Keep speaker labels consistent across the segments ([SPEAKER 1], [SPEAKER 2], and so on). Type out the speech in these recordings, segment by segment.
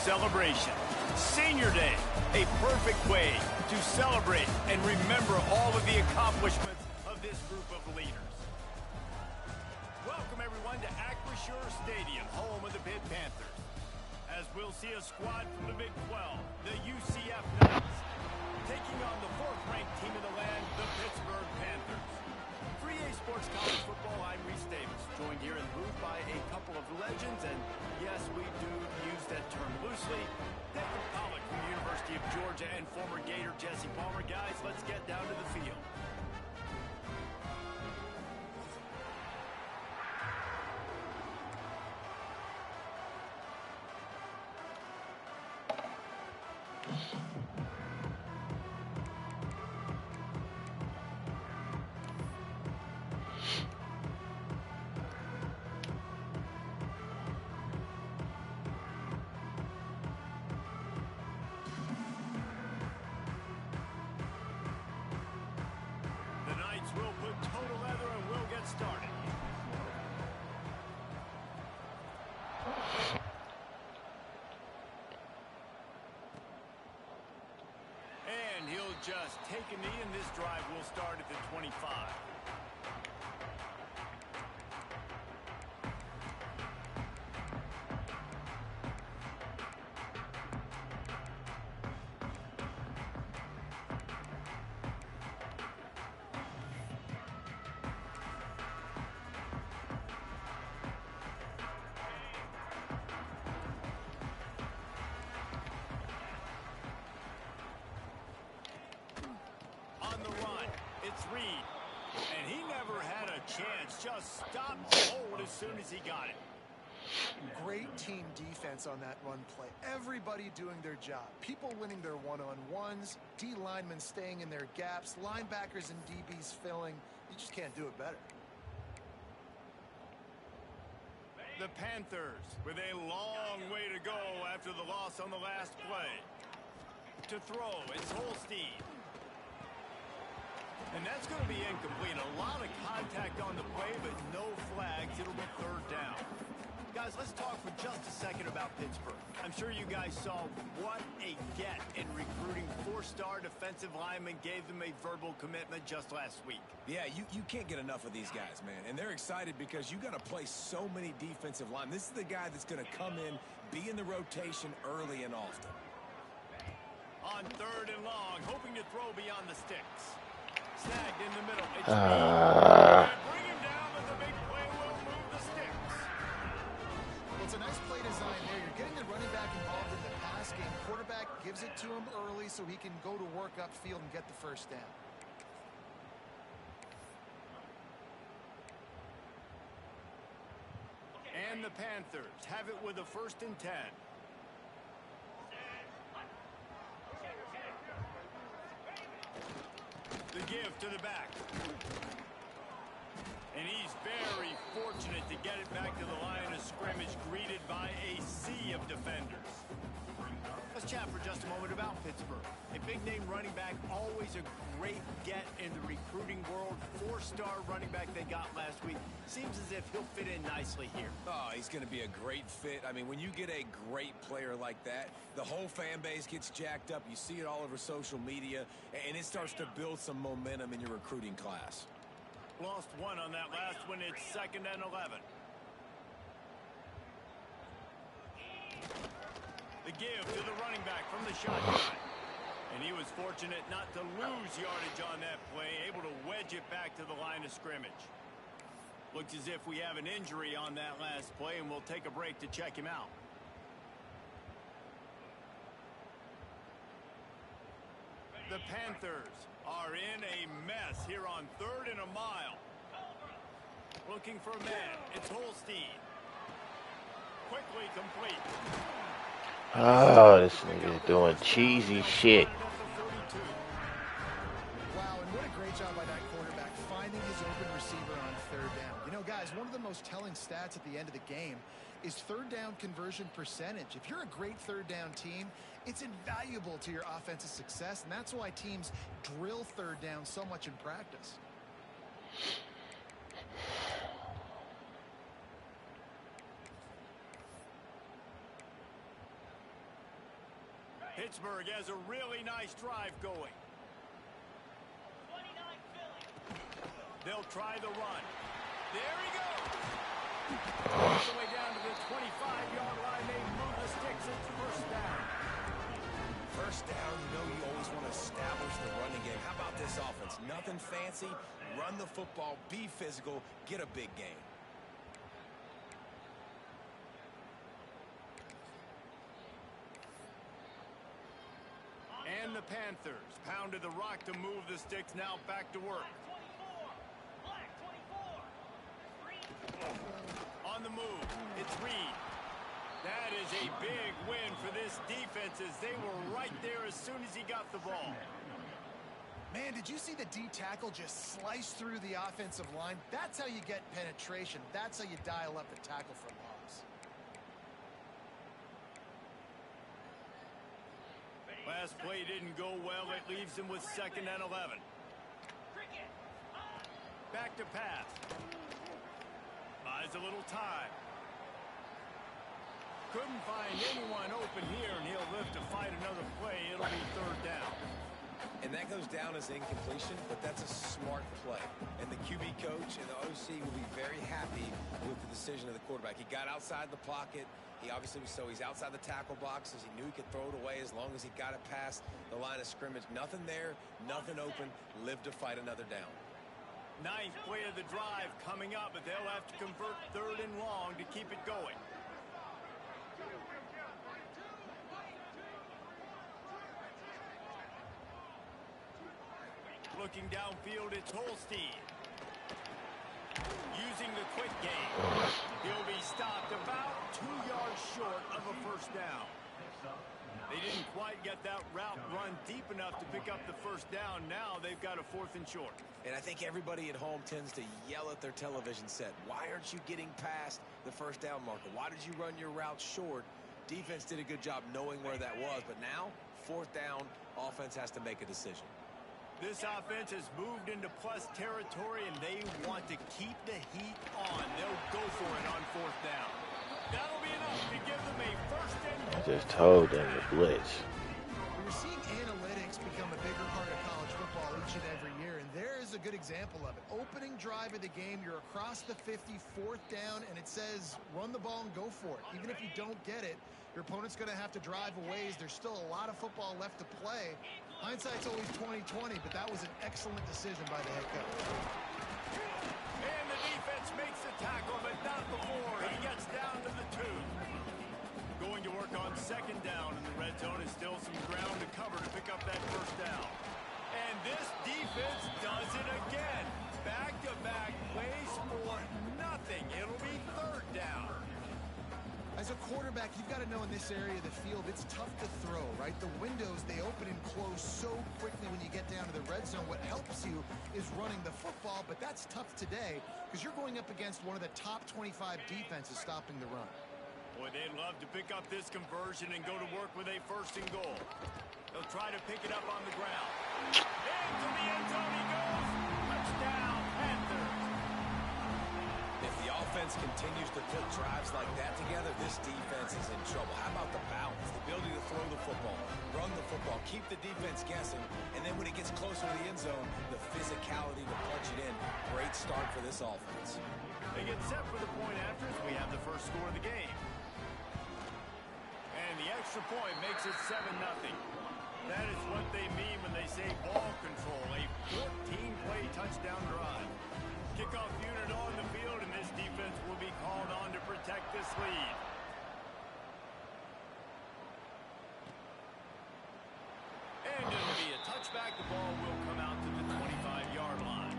[SPEAKER 1] celebration. Senior Day, a perfect way to celebrate and remember all of the accomplishments of this group of leaders. Welcome, everyone, to Acrisure Stadium, home of the Pitt Panthers. As we'll see a squad from the Big 12, the UCF Knights, taking on the fourth-ranked team in the land, the Pittsburgh Panthers. For EA Sports College Football, I'm Reese Davis, joined here in the booth by a couple of legends, and yes, we do use that term loosely. David Pollack from the University of Georgia and former Gator Jesse Palmer. Guys, let's get down to the field. We'll put total leather and we'll get started. And he'll just take a knee, and this drive will start at the 25. It's Reed, and he never had a chance. Just stopped the hold as soon as he got it.
[SPEAKER 2] Great team defense on that run play. Everybody doing their job. People winning their one-on-ones, D linemen staying in their gaps, linebackers and DBs filling. You just can't do it better.
[SPEAKER 1] The Panthers with a long way to go after the loss on the last play. To throw, it's Holstein. And that's going to be incomplete. A lot of contact on the play, but no flags. It'll be third down. Guys, let's talk for just a second about Pittsburgh. I'm sure you guys saw what a get in recruiting. Four-star defensive lineman gave them a verbal commitment just last week.
[SPEAKER 3] Yeah, you can't get enough of these guys, man. And they're excited because you got to play so many defensive linemen. This is the guy that's going to come in, be in the rotation early and often.
[SPEAKER 1] On third and long, hoping to throw beyond the sticks. Snagged in the middle. It's bring him down, but the big play will move the sticks.
[SPEAKER 2] Well, it's a nice play design there. You're getting the running back involved in the pass game. Quarterback gives it to him early so he can go to work upfield and get the first down.
[SPEAKER 1] And the Panthers have it with a 1st and 10. The give to the back. And he's very fortunate to get it back to the line of scrimmage, greeted by a sea of defenders. Let's chat for just a moment about Pittsburgh. A big-name running back, always a great get in the recruiting world. 4-star running back they got last week. Seems as if he'll fit in nicely here.
[SPEAKER 3] Oh, he's going to be a great fit. I mean, when you get a great player like that, the whole fan base gets jacked up. You see it all over social media, and it starts to build some momentum in your recruiting class.
[SPEAKER 1] Lost one on that last one. It's 2nd and 11. The give to the running back from the shotgun. And he was fortunate not to lose yardage on that play, able to wedge it back to the line of scrimmage. Looks as if we have an injury on that last play, and we'll take a break to check him out. The Panthers are in a mess here on 3rd and a mile. Looking for a man. It's Holstein. Quickly complete.
[SPEAKER 4] Oh, this nigga doing cheesy shit.
[SPEAKER 2] Wow, and what a great job by that quarterback, finding his open receiver on 3rd down. You know, guys, one of the most telling stats at the end of the game is 3rd down conversion percentage. If you're a great 3rd down team, it's invaluable to your offensive success, and that's why teams drill 3rd down so much in practice.
[SPEAKER 1] Pittsburgh has a really nice drive going. They'll try the run. There he goes. All the way down to the 25-yard line. They move the sticks. It's first down.
[SPEAKER 3] First down, you know you always want to establish the running game. How about this offense? Nothing fancy. Run the football, be physical, get a big gain.
[SPEAKER 1] And the Panthers pounded the rock to move the sticks. Now back to work. On the move, it's Reed. That is a big win for this defense as they were right there as soon as he got the ball.
[SPEAKER 2] Man, did you see the D tackle just slice through the offensive line? That's how you get penetration. That's how you dial up the tackle for loss.
[SPEAKER 1] Last play didn't go well. It leaves him with 2nd and 11. Back to pass. Buys a little time. Couldn't find anyone open here, and he'll live to fight another play. It'll be 3rd down.
[SPEAKER 3] And that goes down as incompletion, but that's a smart play. And the QB coach and the OC will be very happy with the decision of the quarterback. He got outside the pocket. He obviously was he's outside the tackle boxes. He knew he could throw it away as long as he got it past the line of scrimmage. Nothing there, nothing open. Live to fight another down.
[SPEAKER 1] 9th play of the drive coming up, but they'll have to convert 3rd and long to keep it going. Looking downfield, it's Holstein. Using the quick game. He'll be stopped about 2 yards short of a 1st down. They didn't quite get that route run deep enough to pick up the 1st down. Now they've got a 4th and short.
[SPEAKER 3] And I think everybody at home tends to yell at their television set. Why aren't you getting past the 1st down marker? Why did you run your route short? Defense did a good job knowing where that was. But now, 4th down, offense has to make a decision.
[SPEAKER 1] This offense has moved into plus territory, and they want to keep the heat on. They'll go for it on 4th down. That'll be enough to give them a 1st and
[SPEAKER 4] I just told them to blitz.
[SPEAKER 2] We're seeing analytics become a bigger part of college football each and every year, and there is a good example of it. Opening drive of the game, you're across the 50, 4th down, and it says run the ball and go for it. Even if you don't get it, your opponent's going to have to drive a ways. There's still a lot of football left to play. Hindsight's always 20/20, but that was an excellent decision by the head coach.
[SPEAKER 1] And the defense makes the tackle, but not before he gets down to the 2. Going to work on 2nd down in the red zone. Is still some ground to cover to pick up that 1st down. And this defense does it again. Back-to-back plays for nothing. It'll be 3rd down.
[SPEAKER 2] As a quarterback, you've got to know in this area of the field, it's tough to throw, right? The windows, they open and close so quickly when you get down to the red zone. What helps you is running the football, but that's tough today because you're going up against one of the top 25 defenses stopping the run.
[SPEAKER 1] Boy, they'd love to pick up this conversion and go to work with a 1st and goal. They'll try to pick it up on the ground. Into the end zone he goes. Touchdown, Panthers.
[SPEAKER 3] If the offense continues to put drives like that together, this defense is in trouble. How about the balance, the ability to throw the football, run the football, keep the defense guessing, and then when it gets closer to the end zone, the physicality to punch it in. Great start for this offense.
[SPEAKER 1] They get set for the point after as we have the 1st score of the game. And the extra point makes it 7-0. That is what they mean when they say ball control, a 14-play touchdown drive. Kickoff unit on the field, and this defense will be called on to protect this lead. And it'll be a touchback. The ball will come out to the 25-yard line.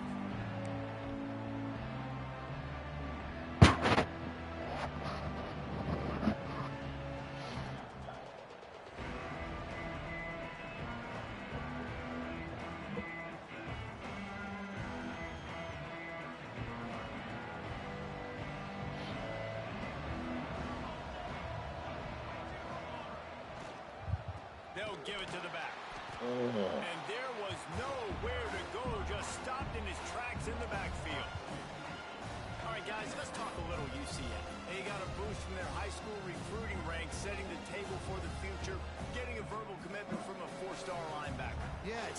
[SPEAKER 1] They'll give it to the back. And there was nowhere to go, just stopped in his tracks in the backfield. All right, guys, let's talk a little UCF. They got a boost from their high school recruiting ranks, setting the table for the future, getting a verbal commitment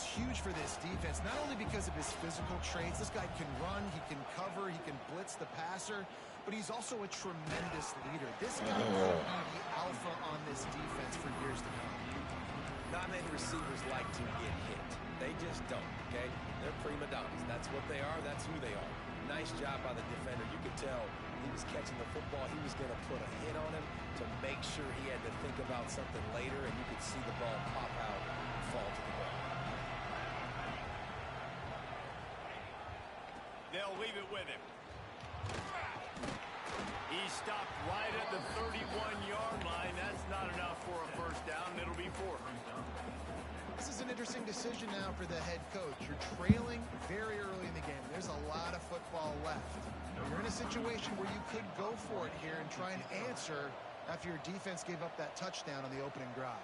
[SPEAKER 2] It's huge for this defense, not only because of his physical traits. This guy can run, he can cover, he can blitz the passer, but he's also a tremendous leader. This guy will be the alpha on this defense for years to come.
[SPEAKER 3] Not many receivers like to get hit. They just don't, okay? They're prima donnas. That's what they are. That's who they are. Nice job by the defender. You could tell he was catching the football. He was going to put a hit on him to make sure he had to think about something later, and you could see the ball pop out and fall to the ground.
[SPEAKER 1] They'll leave it with him. He stopped right at the 31-yard line. That's not enough for a first down. It'll be 4.
[SPEAKER 2] This is an interesting decision now for the head coach. You're trailing very early in the game. There's a lot of football left. You're in a situation where you could go for it here and try and answer after your defense gave up that touchdown on the opening drive.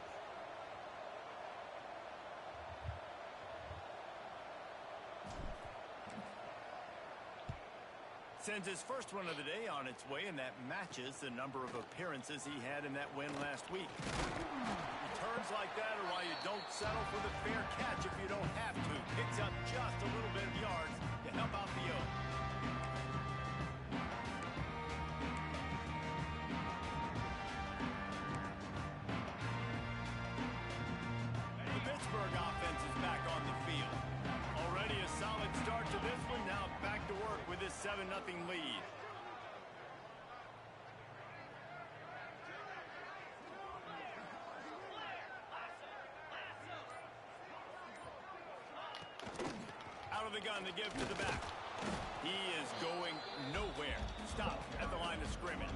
[SPEAKER 1] Sends his first one of the day on its way, and that matches the number of appearances he had in that win last week. Returns like that are why you don't settle for the fair catch if you don't have to. Picks up just a little bit of yards to help out the Oaks. The Pittsburgh offense is back on the field. Already a solid start to this one. Now back to work with this 7-0 lead. Out of the gun to give to the back. He is going nowhere. Stop at the line of scrimmage.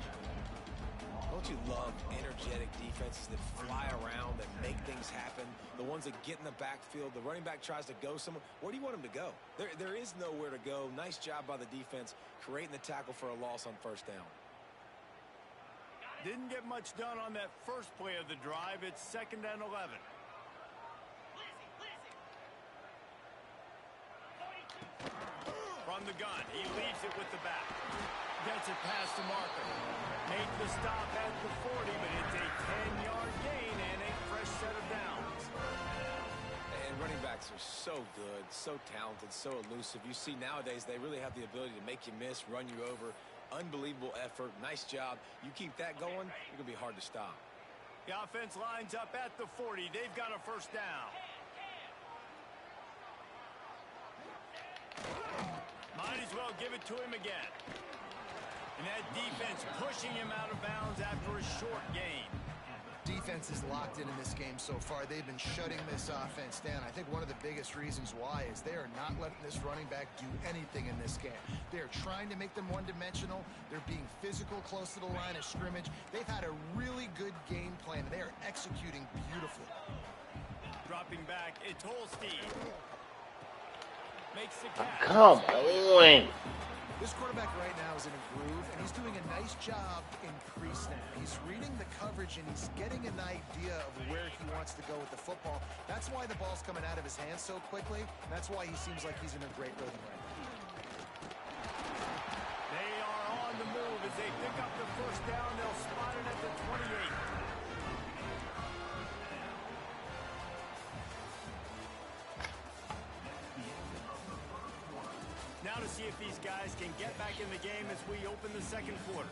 [SPEAKER 3] Don't you love energetic defenses that fly around, that make things happen? The ones that get in the backfield, the running back tries to go somewhere. Where do you want him to go? There is nowhere to go. Nice job by the defense creating the tackle for a loss on first down.
[SPEAKER 1] Didn't get much done on that first play of the drive. It's 2nd and 11. From the gun, he leaves it with the back. Gets it past the marker. Make the stop at the 40, but it's a 10-yard gain and a fresh set of downs.
[SPEAKER 3] And running backs are so good, so talented, so elusive. You see nowadays they really have the ability to make you miss, run you over. Unbelievable effort. Nice job. You keep that going, it's going to be hard to stop.
[SPEAKER 1] The offense lines up at the 40. They've got a first down. Might as well give it to him again. And that defense pushing him out of bounds after a short gain.
[SPEAKER 2] Defense is locked in this game so far. They've been shutting this offense down. I think one of the biggest reasons why is they are not letting this running back do anything in this game. They're trying to make them one-dimensional. They're being physical close to the line of scrimmage. They've had a really good game plan, and they are executing beautifully.
[SPEAKER 1] Dropping back, it's Holstein. Makes the catch.
[SPEAKER 4] Come on.
[SPEAKER 2] This quarterback right now is in a groove, and he's doing a nice job in pre-snap. He's reading the coverage, and he's getting an idea of where he wants to go with the football. That's why the ball's coming out of his hands so quickly. That's why he seems like he's in a great rhythm right now.
[SPEAKER 1] They are on the move as they pick up the first down. They'll spot it at the 28. Now to see if these guys can get back in the game as we open the second quarter.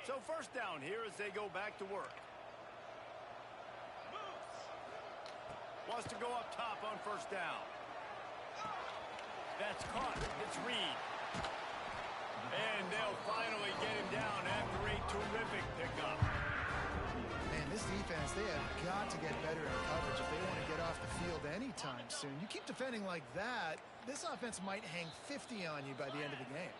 [SPEAKER 1] So first down here as they go back to work. Wants to go up top on first down. That's caught. It's Reed. And they'll finally get him down after a terrific pickup.
[SPEAKER 2] Man, this defense, they have got to get better in coverage if they want to get off the field anytime soon. You keep defending like that, this offense might hang 50 on you by the end of the game.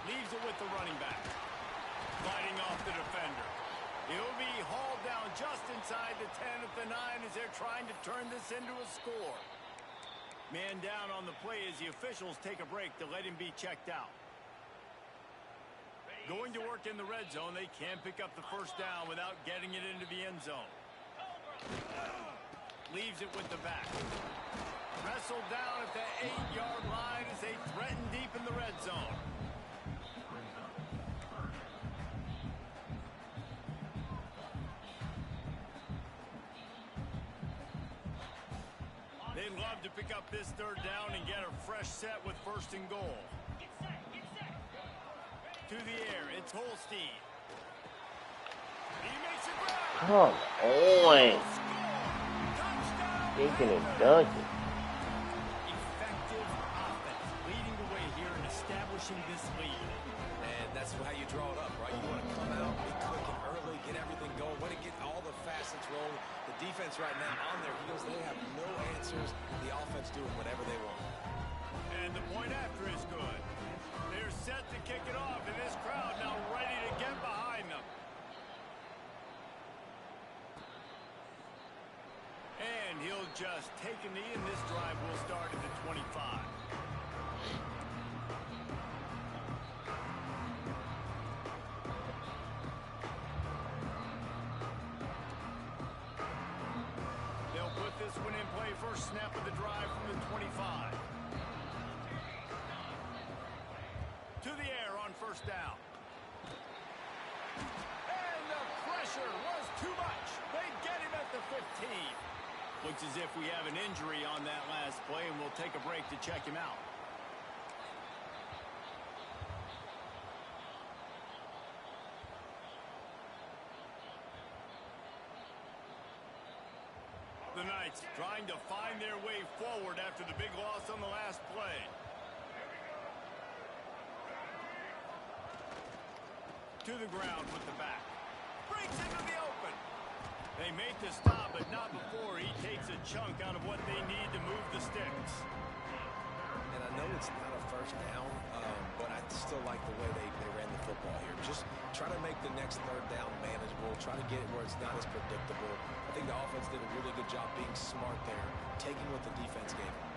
[SPEAKER 1] Leaves it with the running back. Fighting off the defender. He'll be hauled down just inside the 10 at the 9 as they're trying to turn this into a score. Man down on the play as the officials take a break to let him be checked out. Going to work in the red zone, they can pick up the first down without getting it into the end zone. Leaves it with the back. Wrestled down at the 8-yard line as they threaten deep in the red zone. They'd love to pick up this third down and get a fresh set with first and goal. To the air, it's Holstein. He makes it grab.
[SPEAKER 4] Come on. Taking and dunking.
[SPEAKER 1] Effective offense, leading the way here and establishing this lead.
[SPEAKER 3] And that's how you draw it up, right? You want to come out, be quick and early, get everything going, want to get all the facets rolling. The defense right now on their heels, they have no answers. The offense doing whatever they want.
[SPEAKER 1] And the point after is good. They're set to kick it off, and this crowd now ready to get behind them. And he'll just take a knee, and this drive will start at the 25. They'll put this one in play. First snap of the drive from the 25. To the air on first down. And the pressure was too much. They get him at the 15. Looks as if we have an injury on that last play, and we'll take a break to check him out. The Knights trying to find their way forward after the big loss on the last play. To the ground with the back. Breaks into the open. They make the stop, but not before he takes a chunk out of what they need to move the sticks.
[SPEAKER 3] And I know it's not a first down, but I still like the way they ran the football here. Just try to make the next third down manageable. Try to get it where it's not as predictable. I think the offense did a really good job being smart there, taking what the defense gave them.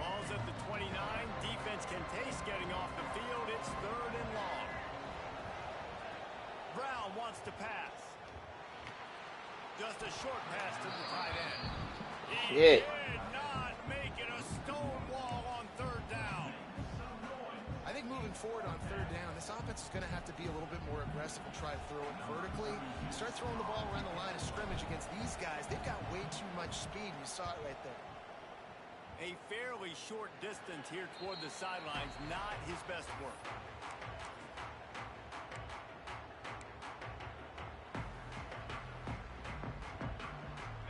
[SPEAKER 1] Ball's at the 29. Defense can taste getting off the field. It's third and long. Brown wants to pass. Just a short pass to the tight end. He did not make it a stone wall on third down.
[SPEAKER 2] I think moving forward on third down, this offense is going to have to be a little bit more aggressive and try to throw it vertically. Start throwing the ball around the line of scrimmage against these guys. They've got way too much speed. You saw it right there.
[SPEAKER 1] A fairly short distance here toward the sidelines, not his best work.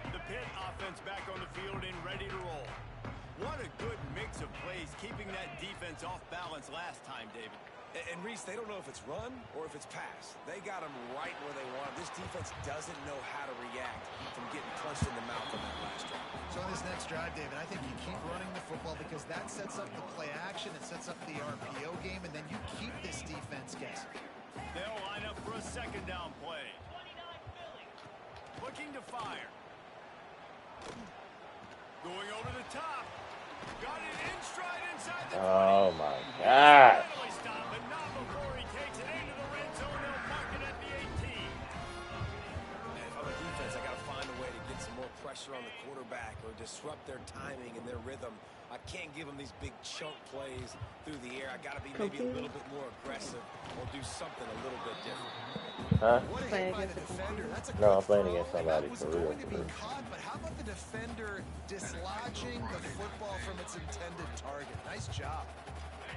[SPEAKER 1] The Pitt offense back on the field and ready to roll. What a good mix of plays, keeping that defense off balance last time, David.
[SPEAKER 3] And Reese, they don't know if it's run or if it's pass. They got them right where they want them. This defense doesn't know how to react from getting punched in the mouth on that last drive.
[SPEAKER 2] So on this next drive, David, I think you keep running the football because that sets up the play action, it sets up the RPO game, and then you keep this defense guessing.
[SPEAKER 1] They'll line up for a second down play. Looking to fire. Going over the top. Got it in stride inside the 20.
[SPEAKER 4] Oh my God.
[SPEAKER 1] Stop, but not before he takes it into the red zone. They'll mark it at the 18.
[SPEAKER 3] And on the defense, I got to find a way to get some more pressure on the quarterback or disrupt their timing and their rhythm. I can't give them these big chunk plays through the air. I got to be maybe a little bit more aggressive or do something a little bit different.
[SPEAKER 4] Huh?
[SPEAKER 2] What a hit by the defender. That's a
[SPEAKER 4] No, I'm
[SPEAKER 2] good
[SPEAKER 4] playing
[SPEAKER 2] throw,
[SPEAKER 4] against
[SPEAKER 2] and
[SPEAKER 4] somebody
[SPEAKER 2] that was
[SPEAKER 4] for real.
[SPEAKER 2] going to be caught, but how about the defender dislodging the football from its intended target? Nice job.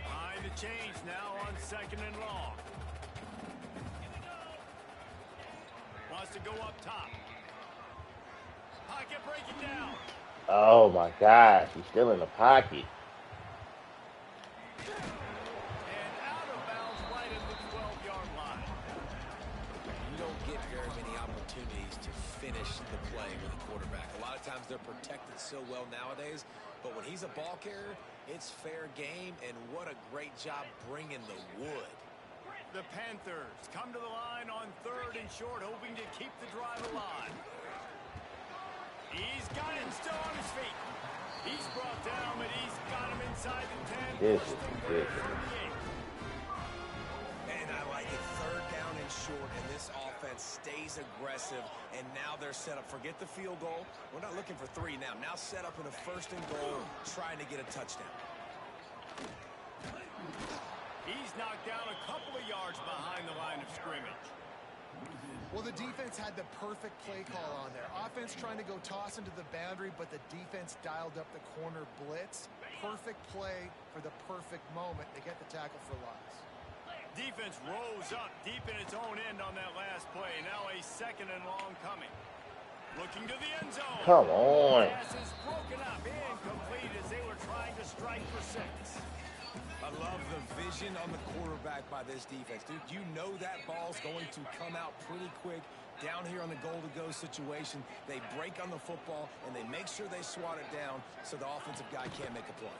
[SPEAKER 1] Behind the chains now on second and long. Wants to go up top. Pocket breaking down.
[SPEAKER 4] Oh my gosh, he's still in the pocket.
[SPEAKER 1] And out of bounds right at the 12-yard line.
[SPEAKER 3] You don't get very many opportunities to finish the play with a quarterback. A lot of times they're protected so well nowadays, but when he's a ball carrier, it's fair game, and what a great job bringing the wood.
[SPEAKER 1] The Panthers come to the line on 3rd and short, hoping to keep the drive alive. He's got him still on his feet. He's brought down, but he's got him inside the 10.
[SPEAKER 4] This
[SPEAKER 1] First
[SPEAKER 4] is
[SPEAKER 1] and goal
[SPEAKER 4] ridiculous.
[SPEAKER 1] from the 8.
[SPEAKER 3] And I like it. 3rd down and short, and this offense stays aggressive. And now they're set up. Forget the field goal. We're not looking for 3 now. Now set up in a 1st and goal, trying to get a touchdown.
[SPEAKER 1] He's knocked down a couple of yards behind the line of scrimmage.
[SPEAKER 2] Well, the defense had the perfect play call on there. Offense trying to go toss into the boundary, but the defense dialed up the corner blitz. Perfect play for the perfect moment. They get the tackle for loss.
[SPEAKER 1] Defense rose up deep in its own end on that last play. Now a 2nd and long coming. Looking to the end zone.
[SPEAKER 4] Come on.
[SPEAKER 1] Pass is broken up, incomplete as they were trying to strike for 6.
[SPEAKER 3] I love the vision on the quarterback by this defense. Dude, you know that ball's going to come out pretty quick. Down here on the goal-to-go situation, they break on the football, and they make sure they swat it down so the offensive guy can't make a play.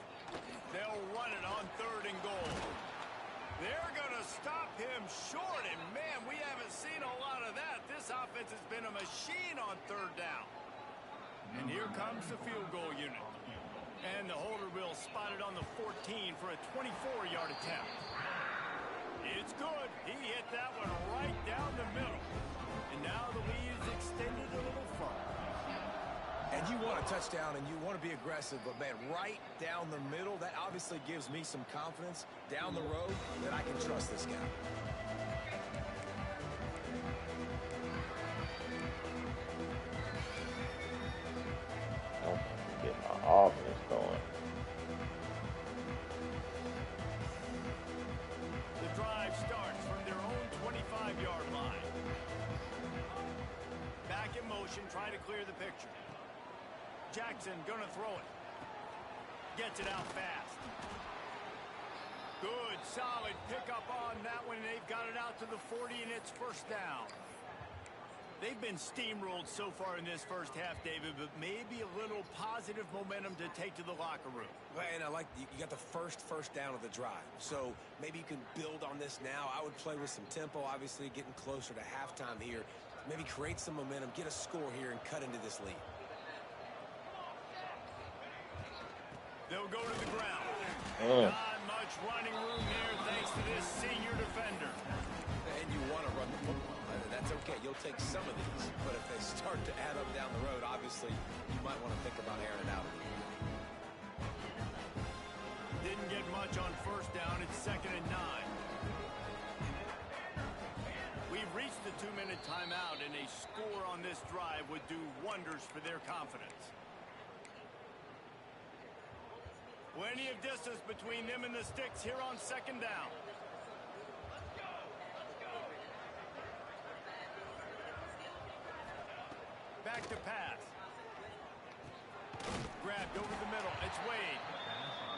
[SPEAKER 1] They'll run it on 3rd and goal. They're going to stop him short, and man, we haven't seen a lot of that. This offense has been a machine on 3rd down. And here comes the field goal unit. And the holder will spot it on the 14 for a 24-yard attempt. It's good. He hit that one right down the middle. And now the lead is extended a little further.
[SPEAKER 3] And you want a touchdown, and you want to be aggressive, but, man, right down the middle, that obviously gives me some confidence down the road that I can trust this guy.
[SPEAKER 4] Get my offense going.
[SPEAKER 1] The drive starts from their own 25-yard line. Back in motion, trying to clear the picture. Jackson gonna throw it. Gets it out fast. Good, solid pickup on that one. They've got it out to the 40, and it's 1st down. They've been steamrolled so far in this first half, David, but maybe a little positive momentum to take to the locker room.
[SPEAKER 3] And I like you got the first down of the drive. So maybe you can build on this now. I would play with some tempo, obviously getting closer to halftime here. Maybe create some momentum, get a score here, and cut into this lead.
[SPEAKER 1] They'll go to the ground.
[SPEAKER 4] Mm.
[SPEAKER 1] Not much running room there thanks to this senior defender.
[SPEAKER 3] And you want to run the football. That's okay. You'll take some of these. But if they start to add up down the road, obviously, you might want to think about airing it out.
[SPEAKER 1] Didn't get much on 1st down. It's 2nd and 9. We've reached the 2-minute timeout, and a score on this drive would do wonders for their confidence. Plenty of distance between them and the sticks here on 2nd down. Back to pass. Grabbed over the middle. It's Wade.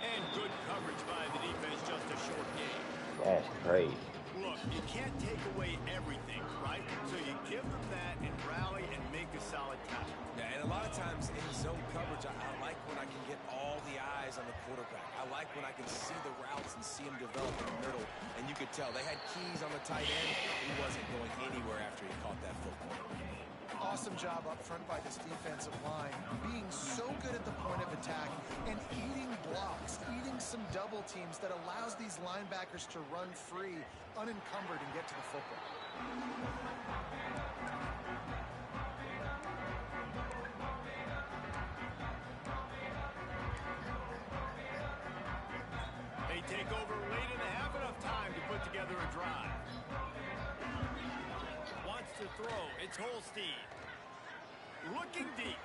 [SPEAKER 1] And good coverage by the defense, just a short game.
[SPEAKER 4] That's crazy.
[SPEAKER 1] Look, you can't take away everything, right? So you give them that and rally and make a solid tackle.
[SPEAKER 3] Yeah, and a lot of times in zone coverage, I like when I can get all the eyes on the quarterback. I like when I can see the routes and see him develop in the middle. And you could tell they had keys on the tight end. He wasn't going anywhere after he caught that football.
[SPEAKER 2] Awesome job up front by this defensive line, being so good at the point of attack and eating blocks, eating some double teams that allows these linebackers to run free, unencumbered, and get to the football.
[SPEAKER 1] They take over late in the half, enough time to put together a drive. Wants to throw. It's Holstein. Looking deep.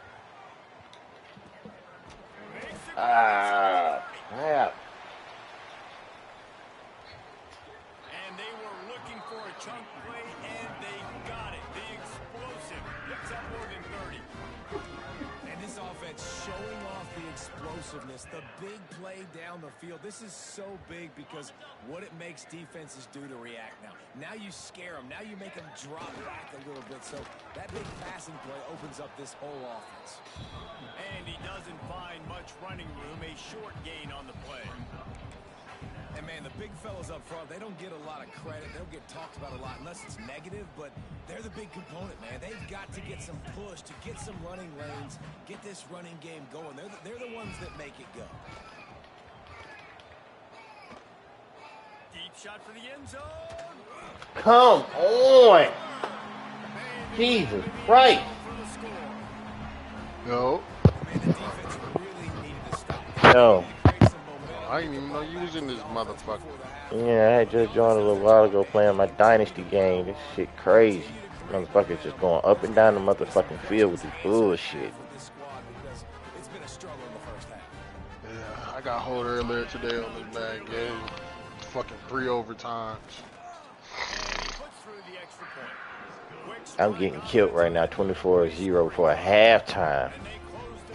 [SPEAKER 1] Makes it.
[SPEAKER 4] Crap.
[SPEAKER 1] And they were looking for a chunk play, and they got it. The explosive picks up more than 30.
[SPEAKER 3] And this offense showing off the explosiveness, the big play down the field. This is so big because what it makes defenses do to react now. Now you scare them. Now you make them drop back a little bit. So that big passing play opens up this whole offense.
[SPEAKER 1] And he doesn't find much running room. A short gain on the play.
[SPEAKER 3] And, man, the big fellas up front, they don't get a lot of credit. They don't get talked about a lot unless it's negative, but they're the big component, man. They've got to get some push, to get some running lanes, get this running game going. They're the ones that make it go.
[SPEAKER 1] Deep shot for the end zone.
[SPEAKER 4] Come on. Jesus Christ.
[SPEAKER 5] No.
[SPEAKER 3] Man, the defense really needed to stop.
[SPEAKER 4] No.
[SPEAKER 5] I didn't even know you was in this motherfucker.
[SPEAKER 4] Yeah, I had just joined a little while ago playing my Dynasty game. This shit crazy. Motherfuckers just going up and down the motherfucking field with this bullshit.
[SPEAKER 5] Yeah, I got hold earlier today on this bad game. Fucking 3 overtimes.
[SPEAKER 4] I'm getting killed right now, 24-0 for a halftime.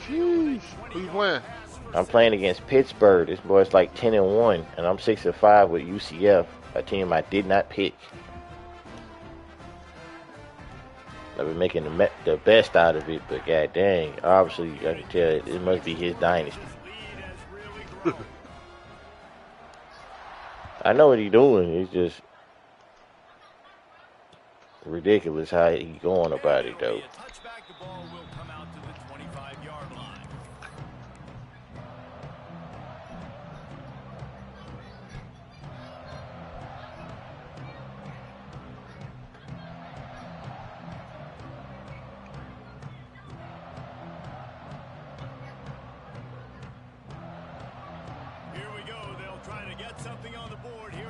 [SPEAKER 5] Jeez. Who you playing?
[SPEAKER 4] I'm playing against Pittsburgh. This boy's like 10-1, and I'm 6-5 with UCF, a team I did not pick. I've been making the best out of it, but god dang, obviously I can tell it must be his dynasty. I know what he's doing. It's just ridiculous how he going about it, though.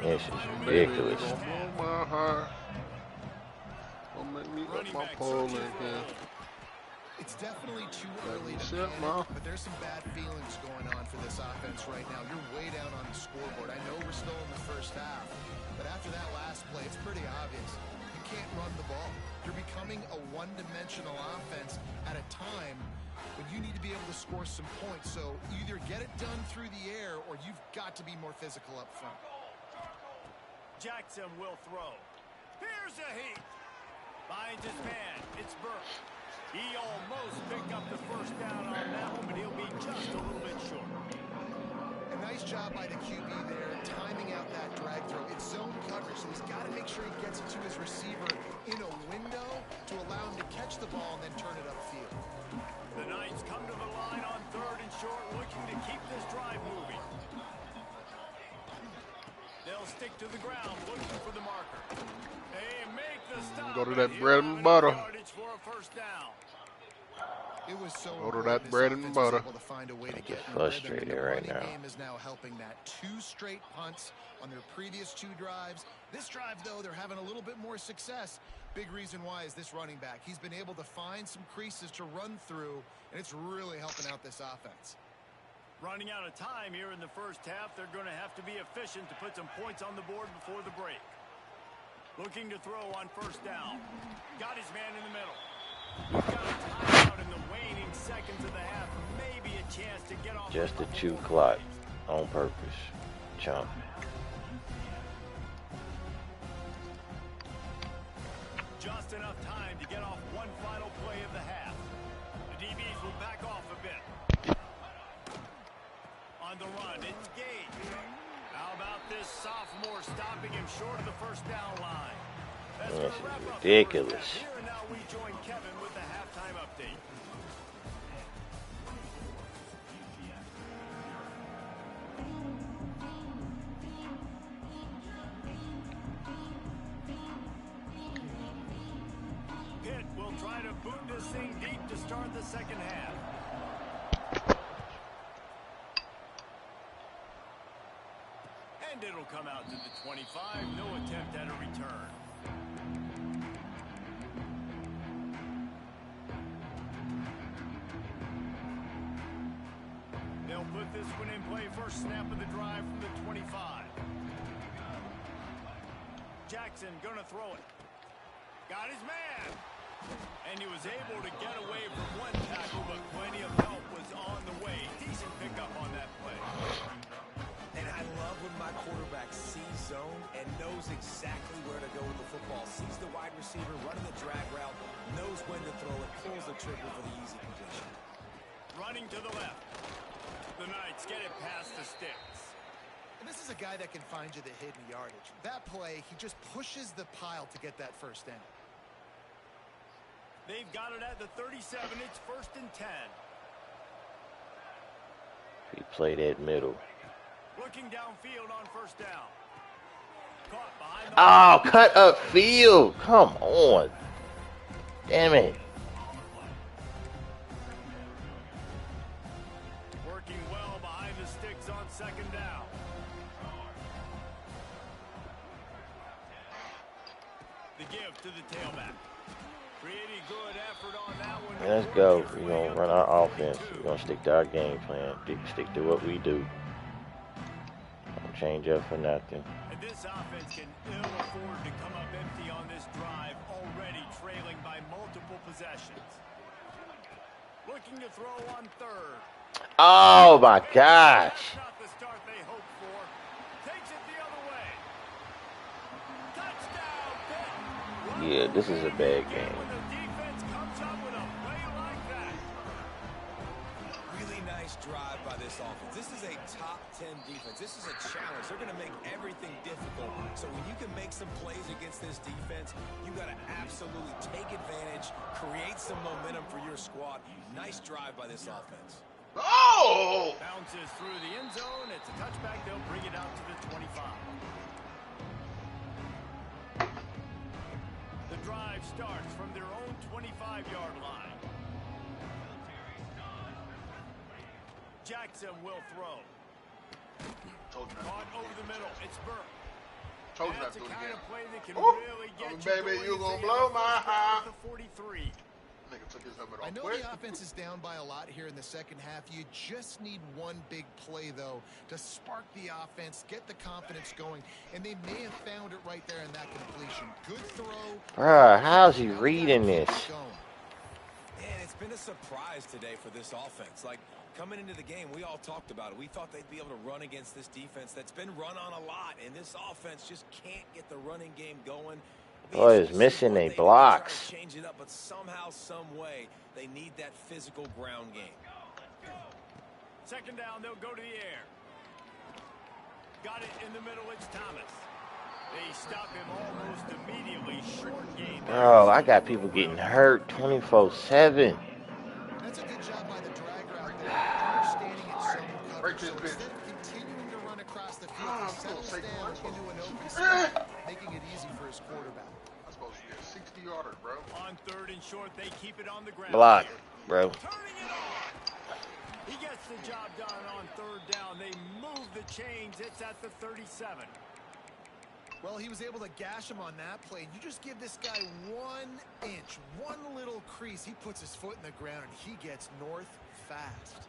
[SPEAKER 4] This is ridiculous.
[SPEAKER 5] Don't blow my heart. Don't make me up my pole in here.
[SPEAKER 2] It's definitely too early to
[SPEAKER 5] Shit,
[SPEAKER 2] panic,
[SPEAKER 5] Ma.
[SPEAKER 2] but there's some bad feelings going on for this offense right now. You're way down on the scoreboard. I know we're still in the first half, but after that last play, it's pretty obvious. You can't run the ball. You're becoming a one-dimensional offense at a time when you need to be able to score some points. So either get it done through the air or you've got to be more physical up front.
[SPEAKER 1] Jackson will throw. Here's a heat. Finds his man. It's Burke. He almost picked up the first down on that one, but he'll be just a little bit short.
[SPEAKER 2] A nice job by the QB there, timing out that drag throw. It's zone coverage, so he's got to make sure he gets it to his receiver in a window to allow him to catch the ball and then turn it upfield.
[SPEAKER 1] The Knights come to the line on 3rd and short, looking to keep this drive moving. They'll stick to the ground, looking for the marker. They make the stop.
[SPEAKER 5] Go to that bread and butter.
[SPEAKER 1] For a first down.
[SPEAKER 2] It was so
[SPEAKER 5] Go to that bread and butter.
[SPEAKER 2] able to find a way to get
[SPEAKER 4] Frustrated right now.
[SPEAKER 2] The game is now helping that. 2 straight punts on their previous 2 drives. This drive, though, they're having a little bit more success. Big reason why is this running back. He's been able to find some creases to run through, and it's really helping out this offense.
[SPEAKER 1] Running out of time here in the first half. They're going to have to be efficient to put some points on the board before the break. Looking to throw on 1st down. Got his man in the middle. We've got a timeout in the waning seconds of the half. Maybe a chance to get off.
[SPEAKER 4] Just to chew clock on purpose. Chump.
[SPEAKER 1] Just enough time to get off one final play of the half. The DBs will back off a bit. On the run, it's Gage. How about this sophomore stopping him short of the 1st down line? That's
[SPEAKER 4] This
[SPEAKER 1] gonna wrap
[SPEAKER 4] is
[SPEAKER 1] up
[SPEAKER 4] ridiculous.
[SPEAKER 1] Here and now we join Kevin with the halftime update. Pitt will try to boot this thing deep to start the second half. And it'll come out to the 25. No attempt at a return. They'll put this one in play. First snap of the drive from the 25. Jackson gonna throw it. Got his man. And he was able to get away from one tackle, but plenty of help was on the way. Decent pickup on that play.
[SPEAKER 3] And I love when my quarterback sees zone and knows exactly where to go with the football. Sees the wide receiver running the drag route, knows when to throw it, pulls the trigger for the easy completion.
[SPEAKER 1] Running to the left. The Knights get it past the sticks.
[SPEAKER 2] And this is a guy that can find you the hidden yardage. That play, he just pushes the pile to get that first down.
[SPEAKER 1] They've got it at the 37. It's 1st and 10.
[SPEAKER 4] He played that middle.
[SPEAKER 1] Looking downfield on 1st down. Caught behind the
[SPEAKER 4] Oh, cut up field. Come on. Damn it.
[SPEAKER 1] Working well behind the sticks on 2nd down. The give to the tailback. Pretty good effort on that one.
[SPEAKER 4] Let's go. We're going to run our offense. We're going to stick to our game plan. Stick to what we do. Don't change up for nothing.
[SPEAKER 1] And this offense can ill afford to come up empty on this drive, already trailing by multiple possessions. Looking to throw on 3rd.
[SPEAKER 4] Oh, my gosh.
[SPEAKER 1] Not the start they hoped for. Takes it the other way. Touchdown, Pitt.
[SPEAKER 4] Yeah, this is a bad game.
[SPEAKER 1] When the defense comes up with a play like that.
[SPEAKER 3] Really nice drive by this offense. This is a top 10 defense. This is a challenge. They're going to make everything difficult. So when you can make some plays against this defense, you got to absolutely take advantage, create some momentum for your squad. Nice drive by this offense.
[SPEAKER 5] Oh!
[SPEAKER 1] Bounces through the end zone. It's a touchback. They'll bring it out to the 25. The drive starts from their own 25-yard line. Jackson will throw.
[SPEAKER 5] Told you not
[SPEAKER 1] Caught
[SPEAKER 5] to do
[SPEAKER 1] over the middle. It's Burke.
[SPEAKER 5] Told you not
[SPEAKER 1] That's
[SPEAKER 5] to
[SPEAKER 1] a
[SPEAKER 5] do it
[SPEAKER 1] kind
[SPEAKER 5] again.
[SPEAKER 1] of play that can
[SPEAKER 5] Ooh.
[SPEAKER 1] really get
[SPEAKER 5] Oh,
[SPEAKER 1] you
[SPEAKER 5] baby,
[SPEAKER 1] going
[SPEAKER 5] you
[SPEAKER 1] as
[SPEAKER 5] gonna
[SPEAKER 1] they
[SPEAKER 5] blow
[SPEAKER 1] get the
[SPEAKER 5] my
[SPEAKER 1] first down
[SPEAKER 5] high.
[SPEAKER 1] at the 43.
[SPEAKER 5] Nigga took his helmet
[SPEAKER 2] I
[SPEAKER 5] off
[SPEAKER 2] know
[SPEAKER 5] quick.
[SPEAKER 2] the offense is down by a lot here in the second half. You just need one big play, though, to spark the offense, get the confidence going, and they may have found it right there in that completion. Good throw.
[SPEAKER 4] Bruh, how's he reading this?
[SPEAKER 3] Man, it's been a surprise today for this offense. Like, coming into the game, we all talked about it. We thought they'd be able to run against this defense that's been run on a lot, and this offense just can't get the running game going.
[SPEAKER 4] Boy, it's missing they blocks.
[SPEAKER 3] Change it up, but somehow, some way, they need that physical ground game.
[SPEAKER 1] 2nd down, they'll go to the air. Got it in the middle, it's Thomas. They stop him almost immediately. Short game.
[SPEAKER 4] Bro, I got people getting hurt 24/7.
[SPEAKER 2] That's a good job by the drag route there, understanding its zone coverage.
[SPEAKER 5] Break this
[SPEAKER 2] So
[SPEAKER 5] bitch.
[SPEAKER 2] instead of continuing to run across the field,
[SPEAKER 5] I'm
[SPEAKER 2] he settles
[SPEAKER 5] supposed to take
[SPEAKER 2] down
[SPEAKER 5] one.
[SPEAKER 2] into an open spot, making it easy for his quarterback.
[SPEAKER 5] I'm supposed to get a 60-yarder, bro.
[SPEAKER 1] On 3rd and short, they keep it on the ground.
[SPEAKER 4] Block, bro.
[SPEAKER 1] Turning it on. He gets the job done on 3rd down. They move the chains. It's at the 37.
[SPEAKER 2] Well, he was able to gash him on that play. You just give this guy 1 inch, one little crease. He puts his foot in the ground, and he gets north fast.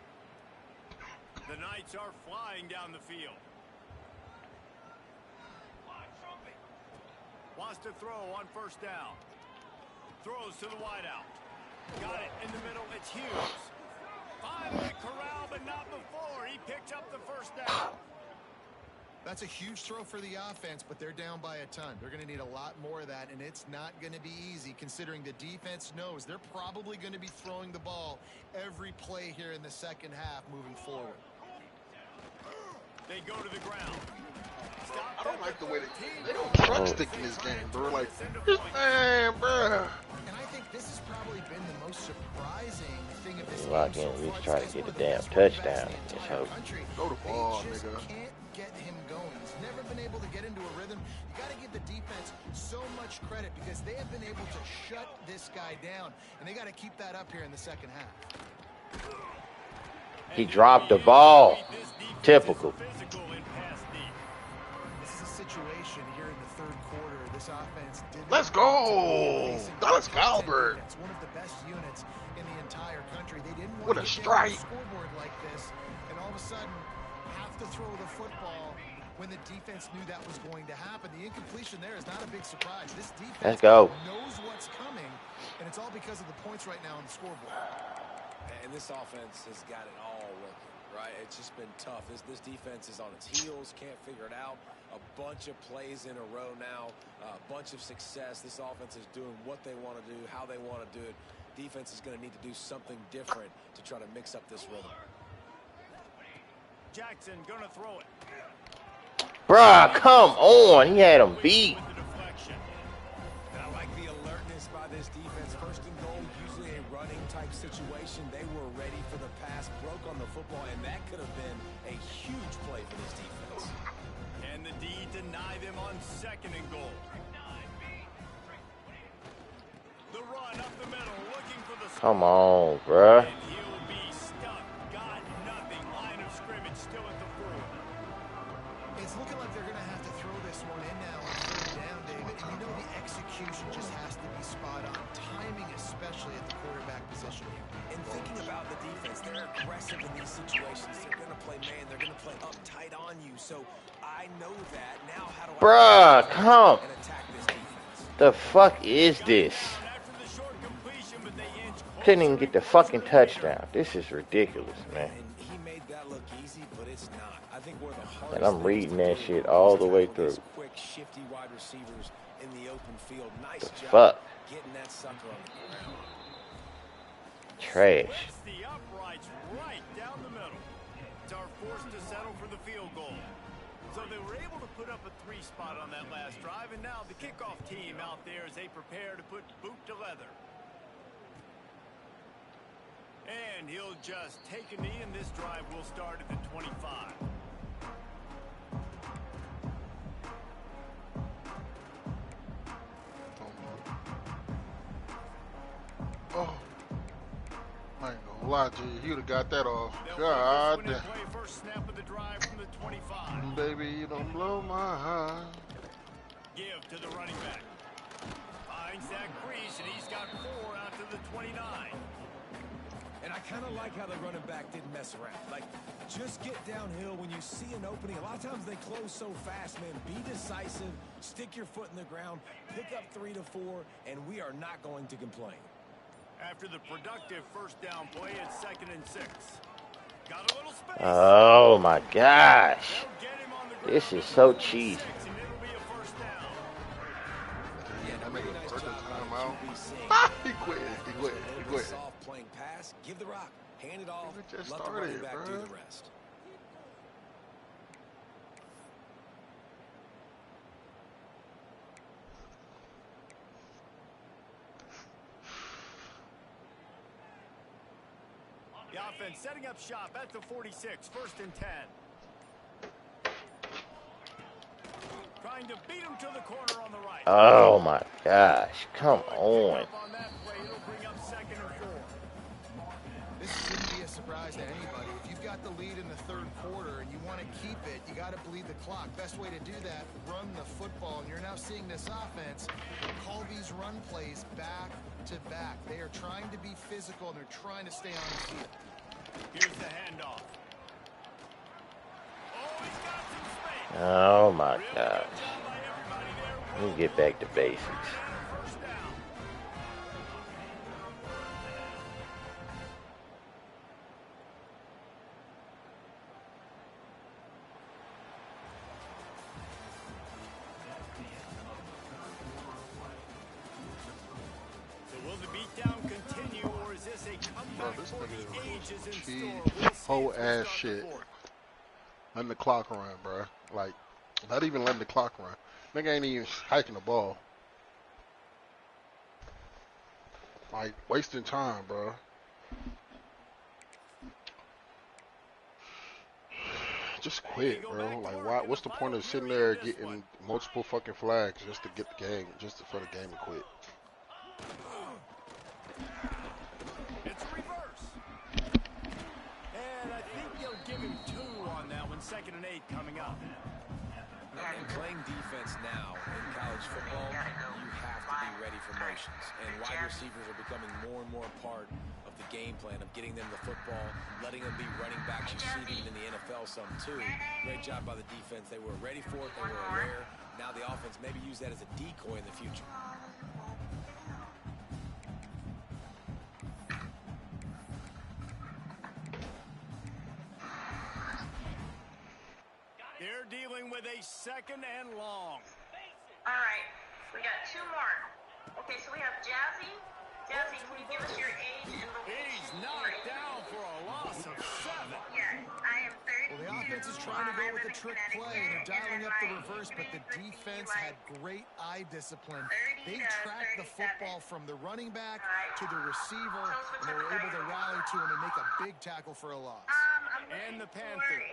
[SPEAKER 1] The Knights are flying down the field. Wants to throw on 1st down. Throws to the wideout. Got it in the middle. It's Hughes. Finally corral, but not before. He picks up the 1st down.
[SPEAKER 2] That's a huge throw for the offense, but they're down by a ton. They're going to need a lot more of that, and it's not going to be easy considering the defense knows they're probably going to be throwing the ball every play here in the second half moving forward.
[SPEAKER 1] They go to the ground.
[SPEAKER 5] I don't like the way they don't truck stick in this game, bro. Like, man, bro.
[SPEAKER 2] And I think this has probably been the most surprising thing of this
[SPEAKER 4] Lock
[SPEAKER 2] game
[SPEAKER 4] in,
[SPEAKER 2] so
[SPEAKER 4] we
[SPEAKER 2] far.
[SPEAKER 4] try to
[SPEAKER 2] He's
[SPEAKER 4] get
[SPEAKER 2] one
[SPEAKER 4] a
[SPEAKER 2] of the
[SPEAKER 4] damn
[SPEAKER 2] best quarterbacks
[SPEAKER 4] touchdown.
[SPEAKER 2] in the
[SPEAKER 4] Let's
[SPEAKER 2] entire
[SPEAKER 4] hope.
[SPEAKER 2] country.
[SPEAKER 5] Throw the
[SPEAKER 2] They
[SPEAKER 5] ball,
[SPEAKER 2] just
[SPEAKER 5] nigga.
[SPEAKER 2] can't get him going. He's never been able to get into a rhythm. You got to give the defense so much credit because they have been able to shut this guy down, and they got to keep that up here in the second half.
[SPEAKER 4] He dropped the ball. Typical.
[SPEAKER 2] This is a situation here in the third quarter. This offense didn't.
[SPEAKER 5] Let's go! Dallas Cowbird.
[SPEAKER 2] It's one of the best units in the entire country. They didn't
[SPEAKER 5] What
[SPEAKER 2] want
[SPEAKER 5] a
[SPEAKER 2] to get down on the
[SPEAKER 5] strike.
[SPEAKER 2] scoreboard like this, and all of a sudden have to throw the football when the defense knew that was going to happen. The incompletion there is not a big surprise. This defense
[SPEAKER 4] Let's go.
[SPEAKER 2] knows what's coming, and it's all because of the points right now on the scoreboard.
[SPEAKER 3] And this offense has got it all working, right? It's just been tough. This defense is on its heels, can't figure it out. A bunch of plays in a row now, a bunch of success. This offense is doing what they want to do, how they want to do it. Defense is going to need to do something different to try to mix up this rhythm.
[SPEAKER 1] Jackson gonna throw it.
[SPEAKER 4] Bruh, come on. He had him beat.
[SPEAKER 1] With the deflection.
[SPEAKER 3] And I like the alertness by this defense. First and goal, usually a running type situation. They were ready for the pass, broke on the football, and that could have been a huge play for this defense.
[SPEAKER 1] And the D deny them on second and goal. The run up the middle, looking for the
[SPEAKER 4] Come on, bruh.
[SPEAKER 1] and he'll be stuck. Got nothing. Line of scrimmage still at the 4.
[SPEAKER 2] It's looking like they're going to have to throw this one in now on third down, David. And you know the execution just has to be spot on. Timing, especially at the quarterback position here.
[SPEAKER 3] And thinking about the defense, they're aggressive in these situations. They're going to play man. They're going to play up tight on you. So I know that. Now how do I
[SPEAKER 4] Bruh, come.
[SPEAKER 3] and attack this defense?
[SPEAKER 4] The fuck is this?
[SPEAKER 1] After the short completion, but they inch
[SPEAKER 4] Couldn't even get the fucking touchdown. This is ridiculous, man.
[SPEAKER 3] And he made that look easy, but it's not. I think one of the hardest
[SPEAKER 4] And I'm
[SPEAKER 3] things
[SPEAKER 4] reading
[SPEAKER 3] to
[SPEAKER 4] that
[SPEAKER 3] do
[SPEAKER 4] shit
[SPEAKER 3] is
[SPEAKER 4] all the way
[SPEAKER 3] tackle these
[SPEAKER 4] through.
[SPEAKER 3] Quick, shifty wide receivers in the open field. Nice
[SPEAKER 4] The
[SPEAKER 3] job
[SPEAKER 4] fuck?
[SPEAKER 3] getting that sucker on the ground.
[SPEAKER 4] Trash.
[SPEAKER 1] Splits the uprights right down the middle. Are forced to settle for the field goal. So they were able to put up a 3 spot on that last drive, and now the kickoff team out there as they prepare to put boot to leather. And he'll just take a knee, and this drive will start at the 25.
[SPEAKER 5] Oh, I ain't gonna lie to you. He would have got that off.
[SPEAKER 1] They'll
[SPEAKER 5] God
[SPEAKER 1] take this
[SPEAKER 5] damn.
[SPEAKER 1] one in play, first snap of the drive from the 25.
[SPEAKER 5] Baby, you don't blow my high.
[SPEAKER 1] Give to the running back. Finds that crease, and he's got 4 out to the 29.
[SPEAKER 3] And I kind of like how the running back didn't mess around. Like, just get downhill when you see an opening. A lot of times they close so fast, man. Be decisive, stick your foot in the ground, pick up 3 to 4, and we are not going to complain.
[SPEAKER 1] After the productive first down play, it's 2nd and 6. Got a little space.
[SPEAKER 4] Oh my gosh.
[SPEAKER 1] They'll get him on the ground.
[SPEAKER 4] This is so cheesy.
[SPEAKER 1] 6, and it'll be a first down.
[SPEAKER 3] Yeah,
[SPEAKER 5] That
[SPEAKER 3] really
[SPEAKER 5] nigga
[SPEAKER 3] nice
[SPEAKER 5] first
[SPEAKER 3] job
[SPEAKER 5] time
[SPEAKER 3] by
[SPEAKER 5] out.
[SPEAKER 3] QB seeing
[SPEAKER 5] He quit. He quit. He quit.
[SPEAKER 3] soft playing pass, give the rock, hand it off,
[SPEAKER 5] Nigga just
[SPEAKER 3] let the running
[SPEAKER 5] started,
[SPEAKER 3] back do
[SPEAKER 5] bruh.
[SPEAKER 3] the rest.
[SPEAKER 1] The offense setting up shop at the 46, 1st and 10. Trying to beat him to the corner on the right.
[SPEAKER 4] Oh my gosh. Come on.
[SPEAKER 1] On that play, it'll bring up 2nd and 4.
[SPEAKER 2] This shouldn't be a surprise to anybody. If you've got the lead in the third quarter and you want to keep it, you got to bleed the clock. Best way to do that, run the football. And you're now seeing this offense call these run plays back to back. They are trying to be physical, and they're trying to stay on the field.
[SPEAKER 1] Here's the handoff. Oh, he's got some space.
[SPEAKER 4] Oh my
[SPEAKER 1] Really good
[SPEAKER 4] gosh.
[SPEAKER 1] job by everybody there.
[SPEAKER 4] Let me get back to basics.
[SPEAKER 1] First down. So will the beatdown continue, or is this a comeback
[SPEAKER 5] this
[SPEAKER 1] for
[SPEAKER 5] nigga
[SPEAKER 1] the ages in
[SPEAKER 5] cheese,
[SPEAKER 1] store? We'll see
[SPEAKER 5] whole
[SPEAKER 1] as we
[SPEAKER 5] ass
[SPEAKER 1] start the
[SPEAKER 5] shit.
[SPEAKER 1] fourth.
[SPEAKER 5] Letting the clock run, bro. Like, not even letting the clock run. Nigga ain't even hiking the ball. Like, wasting time, bro. Just quit, bro. Like, why? What's the point of sitting there getting multiple fucking flags just to get the game, for the game to quit?
[SPEAKER 1] It's reverse. And I think they'll give him 2 on that one. 2nd and 8 coming up.
[SPEAKER 3] And playing defense now in college football, you have to be ready for motions. And wide receivers are becoming more and more a part of the game plan of getting them the football, letting them be running backs. You see it even in the NFL some too. Great job by the defense. They were ready for it. They were aware. Now the offense maybe use that as a decoy in the future.
[SPEAKER 1] They're dealing with a 2nd and long.
[SPEAKER 6] All right, we got 2 more. Okay, so we have Jazzy. Jazzy, can you give us your age and location?
[SPEAKER 1] He's knocked down for a loss of 7.
[SPEAKER 6] Yeah, I am 30.
[SPEAKER 2] Well, the offense is trying to go with the trick play. They're dialing up the reverse, but the defense had great eye discipline. They tracked the football from the running back to the receiver, and they were able to rally to him and make a big tackle for a loss.
[SPEAKER 1] And the Panthers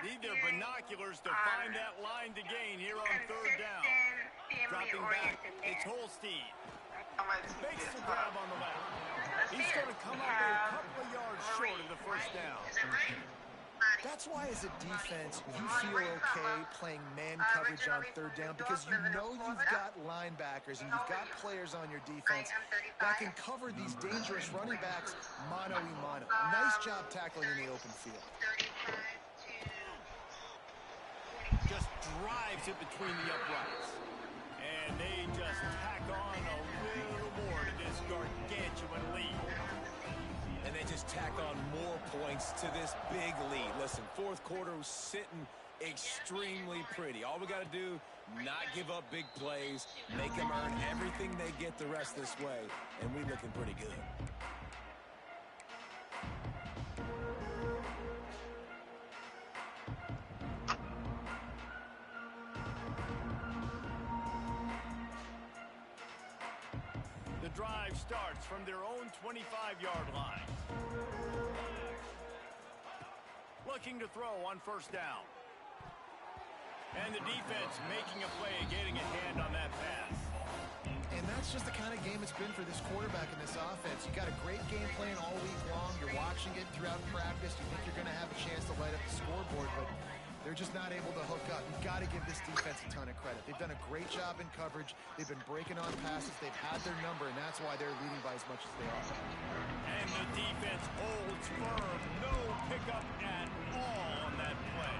[SPEAKER 1] need their binoculars to find that line to gain here on third down. Dropping back, it's Holstein. Makes the grab on the left. He's going to come up a couple of yards short of the first down.
[SPEAKER 2] That's why, as a defense, you feel okay playing man coverage on third down because you know you've got linebackers and you've got players on your defense that can cover these dangerous running backs mano-a-mano. Nice job tackling in the open field.
[SPEAKER 1] Just drives it between the uprights. And they just tack on a little more to this gargantuan lead.
[SPEAKER 3] And they just tack on more points to this big lead. Listen, fourth quarter was sitting extremely pretty. All we got to do, not give up big plays, make them earn everything they get the rest this way, and we're looking pretty good.
[SPEAKER 1] The drive starts from their own 25-yard line. Looking to throw on first down. And the defense making a play, getting a hand on that pass.
[SPEAKER 2] And that's just the kind of game it's been for this quarterback in this offense. You got a great game plan all week long. You're watching it throughout practice. You think you're going to have a chance to light up the scoreboard, but they're just not able to hook up. You've got to give this defense a ton of credit. They've done a great job in coverage. They've been breaking on passes. They've had their number, and that's why they're leading by as much as they are.
[SPEAKER 1] And the defense holds firm. No pickup at all on that play.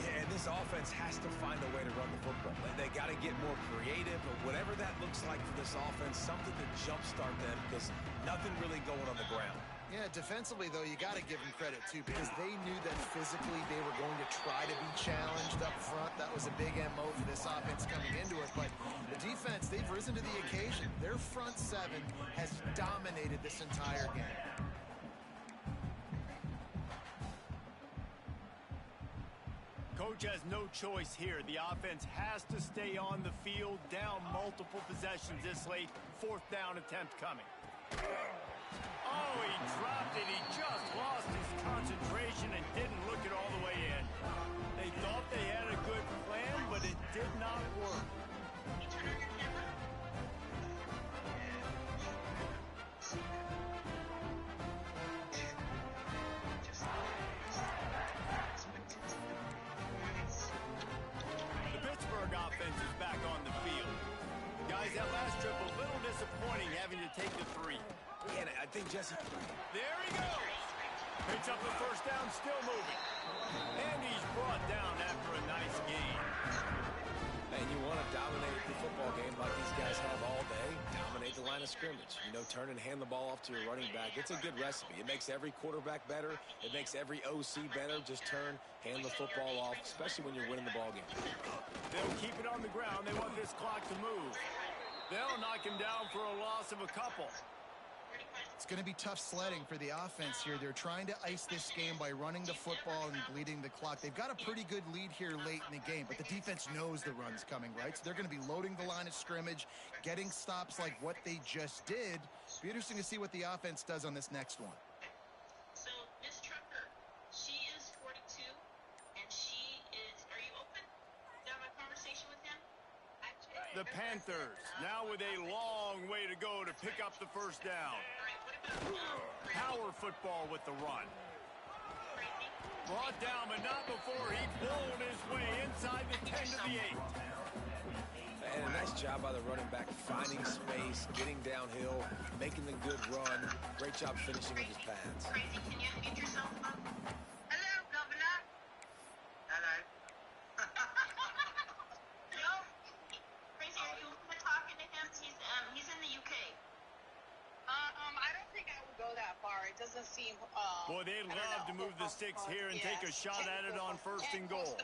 [SPEAKER 3] Yeah, and this offense has to find a way to run the football. They got to get more creative, or whatever that looks like for this offense, something to jumpstart them because nothing really going on the ground.
[SPEAKER 2] Yeah, defensively, though, you got to give them credit, too, because they knew that physically they were going to try to be challenged up front. That was a big MO for this offense coming into it. But the defense, they've risen to the occasion. Their front seven has dominated this entire game.
[SPEAKER 1] Coach has no choice here. The offense has to stay on the field, down multiple possessions this late. Fourth down attempt coming. Oh, he dropped it. He just lost his concentration and didn't look it all the way in. They thought they had a good plan, but it did not work. The Pittsburgh offense is back on the field. Guys, that last trip a little disappointing having to take the three.
[SPEAKER 3] Yeah, I think Jesse...
[SPEAKER 1] There he goes. Picks up the first down, still moving. And he's brought down after a nice gain.
[SPEAKER 3] And you want to dominate the football game like these guys have all day. Dominate the line of scrimmage. You know, turn and hand the ball off to your running back. It's a good recipe. It makes every quarterback better. It makes every OC better. Just turn, hand the football off, especially when you're winning the ball game.
[SPEAKER 1] They'll keep it on the ground. They want this clock to move. They'll knock him down for a loss of a couple.
[SPEAKER 2] It's going to be tough sledding for the offense here. They're trying to ice this game by running the football and bleeding the clock. They've got a pretty good lead here late in the game, but the defense knows the run's coming, right? So they're going to be loading the line of scrimmage, getting stops like what they just did. Be interesting to see what the offense does on this next one.
[SPEAKER 6] So, Miss Trucker, she is 42, and she is, are you open to have a conversation with him?
[SPEAKER 1] The Panthers now with a long way to go to pick up the first down. Power football with the run. Brought down, but not before he pulled his way inside the 10 to the 8.
[SPEAKER 3] And a nice job by the running back, finding space, getting downhill, making the good run. Great job finishing with his pads.
[SPEAKER 6] Crazy, can you unmute yourself? Hello, Governor. Hello. Hello. Crazy, are you talking to him? He's in the UK.
[SPEAKER 7] I don't think I would go that far. It doesn't seem.
[SPEAKER 1] Boy, they'd love to move the sticks here and take a shot at it on first and goal.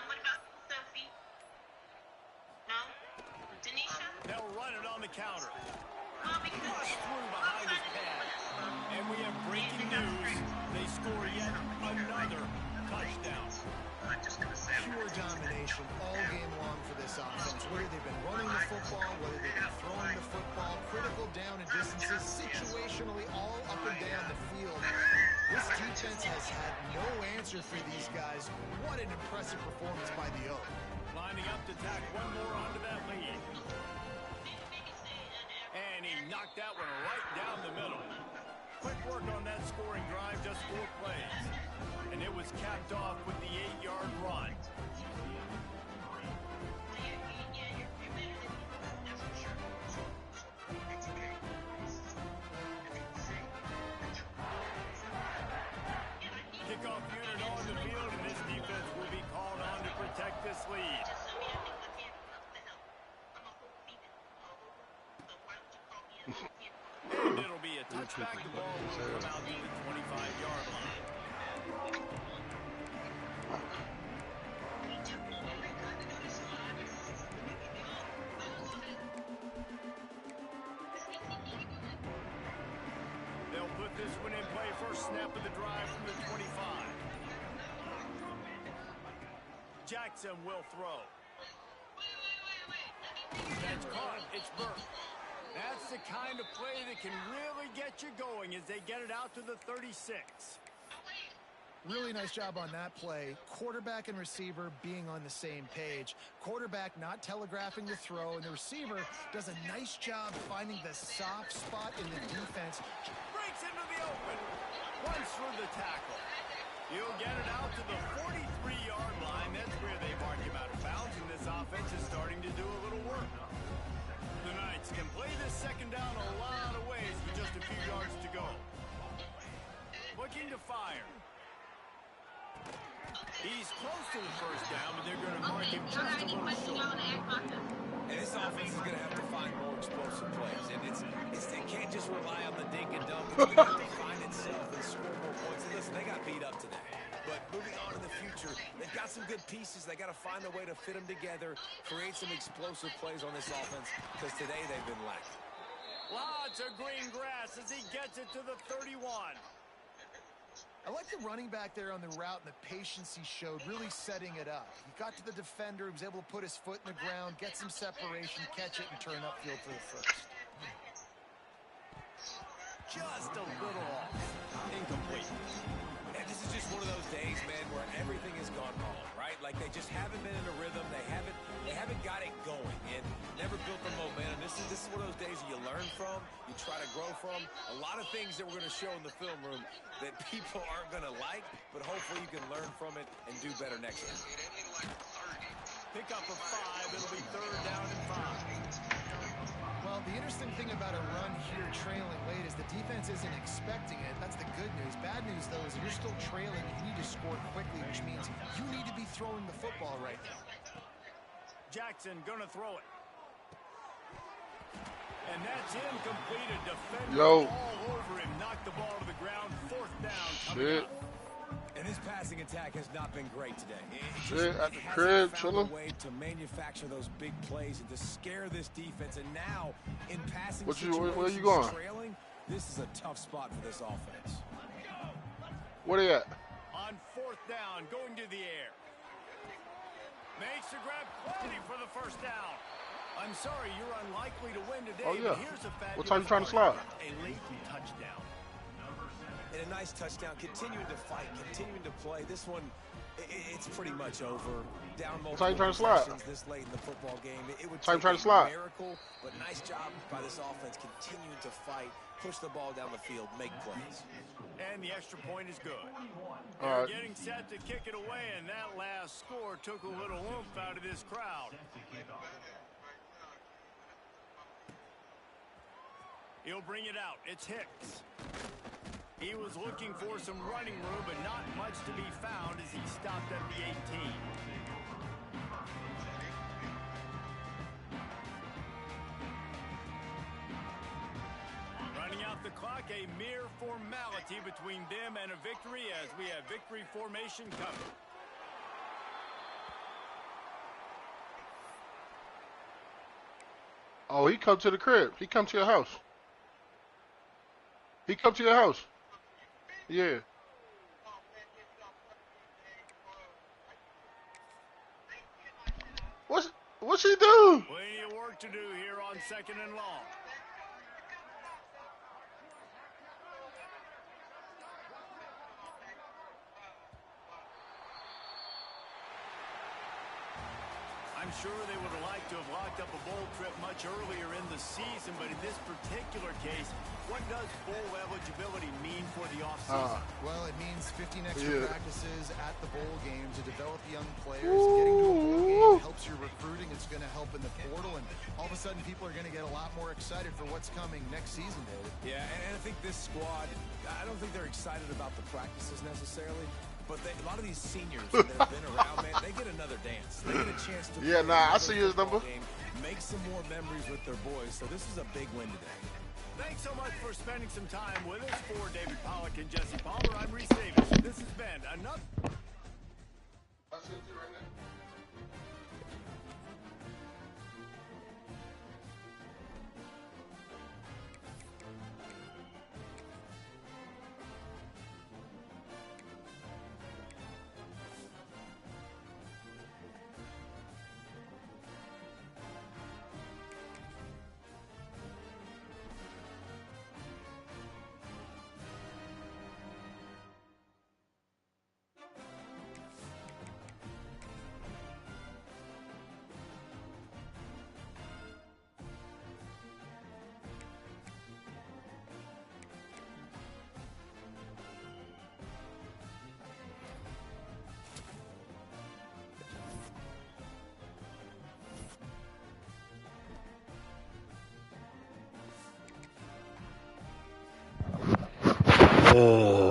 [SPEAKER 6] What about Sophie? No? Denisha?
[SPEAKER 1] They'll run it on the counter. Flushed through behind his pad. And we have breaking news. They score yet another touchdown.
[SPEAKER 2] Pure domination all game long for this offense. Whether they've been running the football, whether they've been throwing the football, critical down and distances, situationally all up and down the field. This defense has had no answer for these guys. What an impressive performance by the O.
[SPEAKER 1] Lining up to tack one more onto that lead. And he knocked that one right down the middle. Quick work on that scoring drive, just 4 plays. And it was capped off with the 8-yard run. Kickoff unit on the field, and this defense will be called on to protect this lead. And it'll be a touchback. The ball will come out to the 25-yard line. They'll put this one in play. First snap of the drive from the 25. Jackson will throw. That's caught. It's Burke. That's the kind of play that can really get you going as they get it out to the 36.
[SPEAKER 2] Really nice job on that play. Quarterback and receiver being on the same page. Quarterback not telegraphing the throw, and the receiver does a nice job finding the soft spot in the defense.
[SPEAKER 1] Breaks into the open. Runs through the tackle. He'll get it out to the 43-yard line. That's where they mark him out of bounds, and this offense is starting to do a little work. The Knights can play this second down a lot of ways with just a few yards to go. Looking to fire. He's close to the first down, but they're going to mark him just a little short.
[SPEAKER 3] And this offense is going to have to find more explosive plays. And it can't just rely on the dink and dunk. It's going to have to find itself and score more points. And listen, they got beat up today. But moving on in the future, they've got some good pieces. They got to find a way to fit them together, create some explosive plays on this offense, because today they've been lacking.
[SPEAKER 1] Lots of green grass as he gets it to the 31.
[SPEAKER 2] I like the running back there on the route and the patience he showed, really setting it up. He got to the defender, he was able to put his foot in the ground, get some separation, catch it, and turn upfield for the first.
[SPEAKER 1] Just a little off. Incomplete.
[SPEAKER 3] And this is just one of those days, man, where everything has gone wrong, right? Like they just haven't been in a rhythm. They haven't got it going and never built the momentum. This is one of those days that you learn from, you try to grow from. A lot of things that we're going to show in the film room that people aren't going to like, but hopefully you can learn from it and do better next time.
[SPEAKER 1] Pick up a 5. It'll be 3rd down and 5.
[SPEAKER 2] Well, the interesting thing about a run here trailing late is the defense isn't expecting it. That's the good news. Bad news, though, is if you're still trailing, you need to score quickly, which means you need to be throwing the football right now.
[SPEAKER 1] Jackson gonna throw it. And that's incomplete. A defender
[SPEAKER 5] Yo.
[SPEAKER 1] all over him. Knocked the ball to the ground. 4th down coming
[SPEAKER 5] Shit.
[SPEAKER 1] up.
[SPEAKER 3] And his passing attack has not been great today.
[SPEAKER 5] Shit, at the
[SPEAKER 3] hasn't
[SPEAKER 5] crib,
[SPEAKER 3] found
[SPEAKER 5] chillin'.
[SPEAKER 3] a way to manufacture those big plays and to scare this defense. And now, in passing situations,
[SPEAKER 5] where you going?
[SPEAKER 3] trailing, this is a tough spot for this offense.
[SPEAKER 5] Where they at?
[SPEAKER 1] On 4th down, going to the air. Makes the grab, plenty for the first down. I'm sorry, you're unlikely to win today.
[SPEAKER 5] Oh, yeah.
[SPEAKER 1] But here's a
[SPEAKER 5] What time you trying to
[SPEAKER 1] fabulous
[SPEAKER 5] slide?
[SPEAKER 1] A late touchdown.
[SPEAKER 3] And a nice touchdown, continuing to fight, continuing to play. This one, it's pretty much over. Down multiple
[SPEAKER 5] time you trying to slide?
[SPEAKER 3] possessions this late in the football game. It would
[SPEAKER 5] Time you
[SPEAKER 3] take
[SPEAKER 5] trying to slide?
[SPEAKER 3] a miracle, but nice job by this offense continuing to fight, push the ball down the field, make plays.
[SPEAKER 1] And the extra point is good.
[SPEAKER 5] All
[SPEAKER 1] They're
[SPEAKER 5] right.
[SPEAKER 1] getting set to kick it away, and that last score took a little oomph out of this crowd. He'll bring it out. It's Hicks. He was looking for some running room, but not much to be found as he stopped at the 18. Running out the clock, a mere formality between them and a victory as we have victory formation covered.
[SPEAKER 5] Oh, he come to the crib. He come to your house. He come to your house. Yeah. What's he do?
[SPEAKER 1] Plenty of work to do here on 2nd and long. I'm sure they would have liked to have locked up a bowl trip much earlier in the season, but in this particular case, what does bowl eligibility mean for the offseason?
[SPEAKER 2] Well, it means 15 extra practices at the bowl game to develop young players. Getting to a bowl game helps your recruiting. It's going to help in the portal, and all of a sudden people are going to get a lot more excited for what's coming next season, David.
[SPEAKER 3] Yeah, and I think this squad, I don't think they're excited about the practices necessarily. But a lot of these seniors that have been around, man, they get another dance. They get a chance to
[SPEAKER 5] I see his number.
[SPEAKER 3] Game, make some more memories with their boys. So this is a big win today.
[SPEAKER 1] Thanks so much for spending some time with us. For David Pollack and Jesse Palmer, I'm Reese Davis. This has been another.
[SPEAKER 4] Ugh.